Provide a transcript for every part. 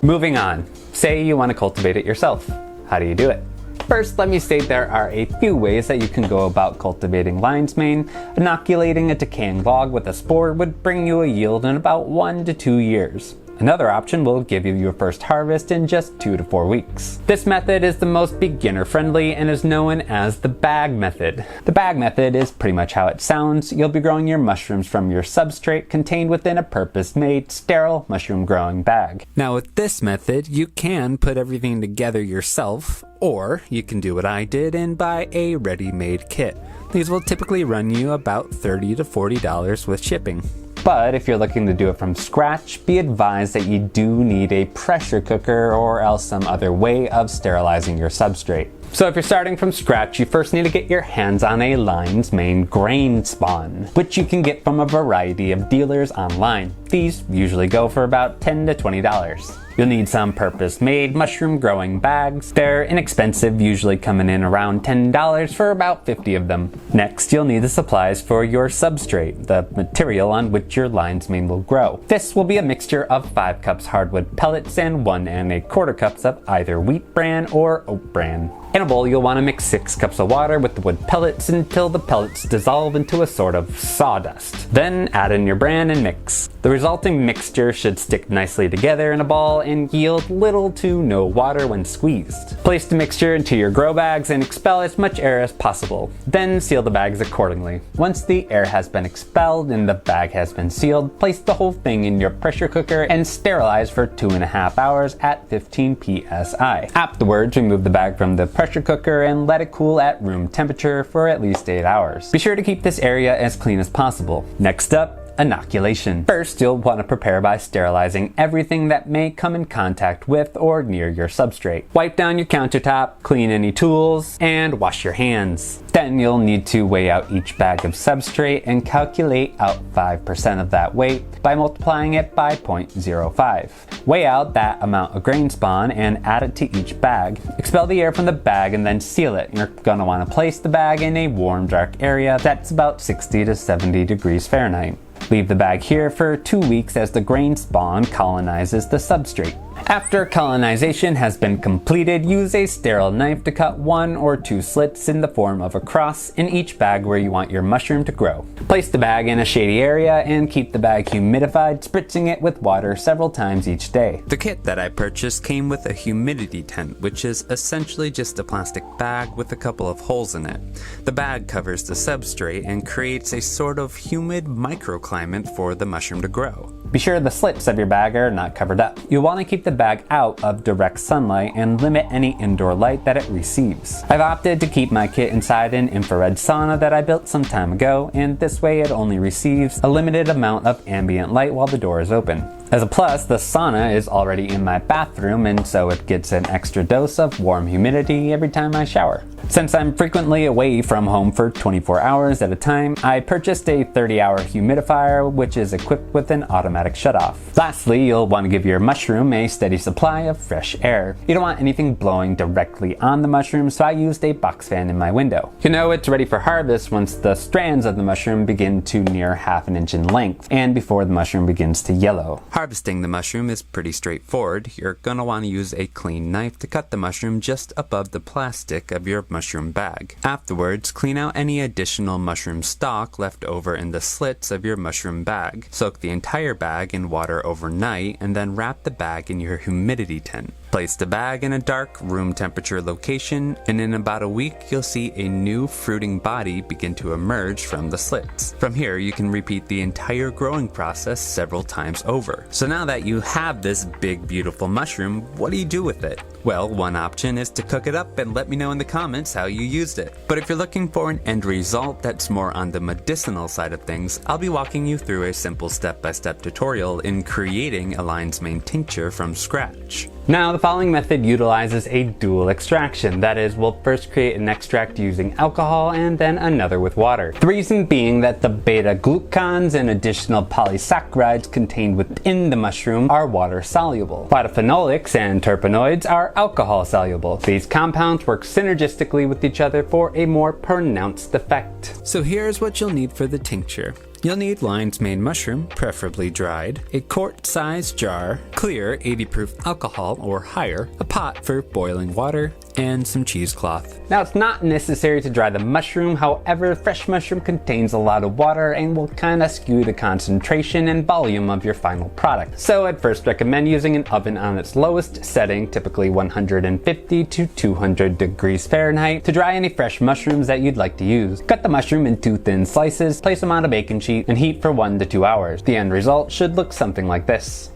Moving on, say you want to cultivate it yourself. How do you do it? First, let me state there are a few ways that you can go about cultivating lion's mane. Inoculating a decaying log with a spore would bring you a yield in about 1 to 2 years. Another option will give you your first harvest in just 2 to 4 weeks. This method is the most beginner friendly and is known as the bag method. The bag method is pretty much how it sounds. You'll be growing your mushrooms from your substrate contained within a purpose-made, sterile mushroom growing bag. Now with this method, you can put everything together yourself, or you can do what I did and buy a ready-made kit. These will typically run you about $30 to $40 with shipping. But if you're looking to do it from scratch, be advised that you do need a pressure cooker or else some other way of sterilizing your substrate. So if you're starting from scratch, you first need to get your hands on a lion's mane grain spawn, which you can get from a variety of dealers online. These usually go for about $10 to $20. You'll need some purpose-made mushroom growing bags. They're inexpensive, usually coming in around $10 for about 50 of them. Next, you'll need the supplies for your substrate, the material on which your lion's mane will grow. This will be a mixture of 5 cups hardwood pellets and 1 1/4 cups of either wheat bran or oat bran. In a bowl, you'll want to mix 6 cups of water with the wood pellets until the pellets dissolve into a sort of sawdust. Then add in your bran and mix. The resulting mixture should stick nicely together in a ball and yield little to no water when squeezed. Place the mixture into your grow bags and expel as much air as possible. Then seal the bags accordingly. Once the air has been expelled and the bag has been sealed, place the whole thing in your pressure cooker and sterilize for 2.5 hours at 15 psi. Afterwards, remove the bag from the pressure cooker and let it cool at room temperature for at least 8 hours. Be sure to keep this area as clean as possible. Next up, inoculation. First, you'll want to prepare by sterilizing everything that may come in contact with or near your substrate. Wipe down your countertop, clean any tools, and wash your hands. Then you'll need to weigh out each bag of substrate and calculate out 5% of that weight by multiplying it by 0.05. Weigh out that amount of grain spawn and add it to each bag. Expel the air from the bag and then seal it. You're going to want to place the bag in a warm, dark area that's about 60 to 70 degrees Fahrenheit. Leave the bag here for 2 weeks as the grain spawn colonizes the substrate. After colonization has been completed, use a sterile knife to cut 1 or 2 slits in the form of a cross in each bag where you want your mushroom to grow. Place the bag in a shady area and keep the bag humidified, spritzing it with water several times each day. The kit that I purchased came with a humidity tent, which is essentially just a plastic bag with a couple of holes in it. The bag covers the substrate and creates a sort of humid microclimate for the mushroom to grow. Be sure the slits of your bag are not covered up. You'll want to keep the bag out of direct sunlight and limit any indoor light that it receives. I've opted to keep my kit inside an infrared sauna that I built some time ago, and this way it only receives a limited amount of ambient light while the door is open. As a plus, the sauna is already in my bathroom, and so it gets an extra dose of warm humidity every time I shower. Since I'm frequently away from home for 24 hours at a time, I purchased a 30-hour humidifier, which is equipped with an automatic shutoff. Lastly, you'll want to give your mushroom a steady supply of fresh air. You don't want anything blowing directly on the mushroom, so I used a box fan in my window. You know it's ready for harvest once the strands of the mushroom begin to near 1/2 inch in length, and before the mushroom begins to yellow. Harvesting the mushroom is pretty straightforward. You're going to want to use a clean knife to cut the mushroom just above the plastic of your mushroom bag. Afterwards, clean out any additional mushroom stalk left over in the slits of your mushroom bag. Soak the entire bag in water overnight and then wrap the bag in your humidity tent. Place the bag in a dark, room temperature location, and in about a week you'll see a new fruiting body begin to emerge from the slits. From here you can repeat the entire growing process several times over. So now that you have this big beautiful mushroom, what do you do with it? Well, one option is to cook it up and let me know in the comments how you used it. But if you're looking for an end result that's more on the medicinal side of things, I'll be walking you through a simple step-by-step tutorial in creating a lion's mane tincture from scratch. Now, the following method utilizes a dual extraction. That is, we'll first create an extract using alcohol and then another with water. The reason being that the beta-glucans and additional polysaccharides contained within the mushroom are water soluble. Phytophenolics and terpenoids are alcohol soluble. These compounds work synergistically with each other for a more pronounced effect. So here's what you'll need for the tincture. You'll need lion's mane mushroom, preferably dried, a quart-sized jar, clear 80 proof alcohol or higher, a pot for boiling water, and some cheesecloth. Now it's not necessary to dry the mushroom, however fresh mushroom contains a lot of water and will kinda skew the concentration and volume of your final product. So I'd first recommend using an oven on its lowest setting, typically 150 to 200 degrees Fahrenheit, to dry any fresh mushrooms that you'd like to use. Cut the mushroom into thin slices, place them on a baking sheet, and heat for 1 to 2 hours. The end result should look something like this.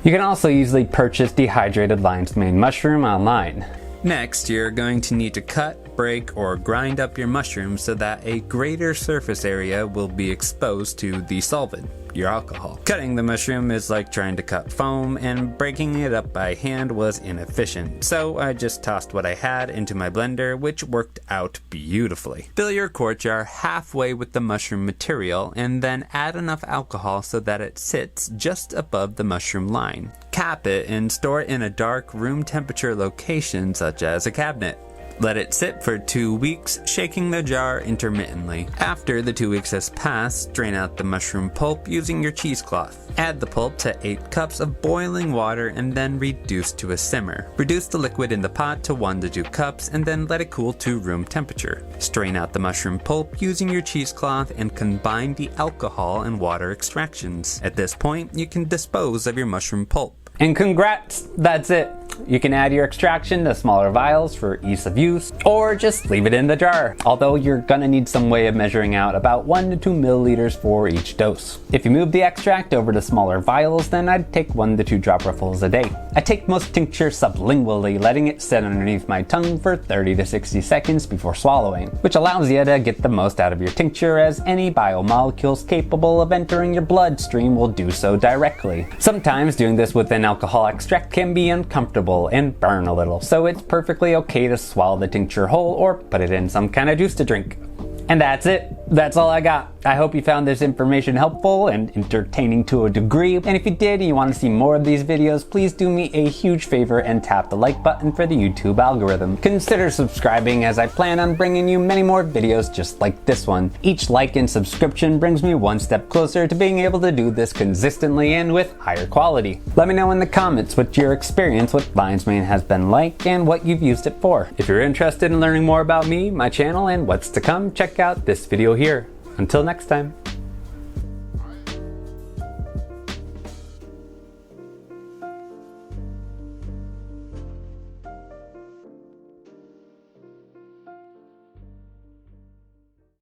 You can also easily purchase dehydrated lion's mane mushroom online. Next, you're going to need to cut, break, or grind up your mushrooms so that a greater surface area will be exposed to the solvent, your alcohol. Cutting the mushroom is like trying to cut foam, and breaking it up by hand was inefficient, so I just tossed what I had into my blender, which worked out beautifully. Fill your quart jar halfway with the mushroom material, and then add enough alcohol so that it sits just above the mushroom line. Cap it and store it in a dark room temperature location such as a cabinet. Let it sit for 2 weeks, shaking the jar intermittently. After the 2 weeks has passed, drain out the mushroom pulp using your cheesecloth. Add the pulp to 8 cups of boiling water and then reduce to a simmer. Reduce the liquid in the pot to 1 to 2 cups and then let it cool to room temperature. Strain out the mushroom pulp using your cheesecloth and combine the alcohol and water extractions. At this point, you can dispose of your mushroom pulp. And congrats, that's it. You can add your extraction to smaller vials for ease of use, or just leave it in the jar, although you're gonna need some way of measuring out about 1 to 2 milliliters for each dose. If you move the extract over to smaller vials, then I'd take 1 to 2 dropperfuls a day. I take most tincture sublingually, letting it sit underneath my tongue for 30 to 60 seconds before swallowing, which allows you to get the most out of your tincture, as any biomolecules capable of entering your bloodstream will do so directly. Sometimes doing this with an alcohol extract can be uncomfortable and burn a little, so it's perfectly okay to swallow the tincture whole or put it in some kind of juice to drink. And that's it. That's all I got. I hope you found this information helpful and entertaining to a degree. And if you did and you want to see more of these videos, please do me a huge favor and tap the like button for the YouTube algorithm. Consider subscribing, as I plan on bringing you many more videos just like this one. Each like and subscription brings me one step closer to being able to do this consistently and with higher quality. Let me know in the comments what your experience with lion's mane has been like and what you've used it for. If you're interested in learning more about me, my channel, and what's to come, check out this video here. Until next time.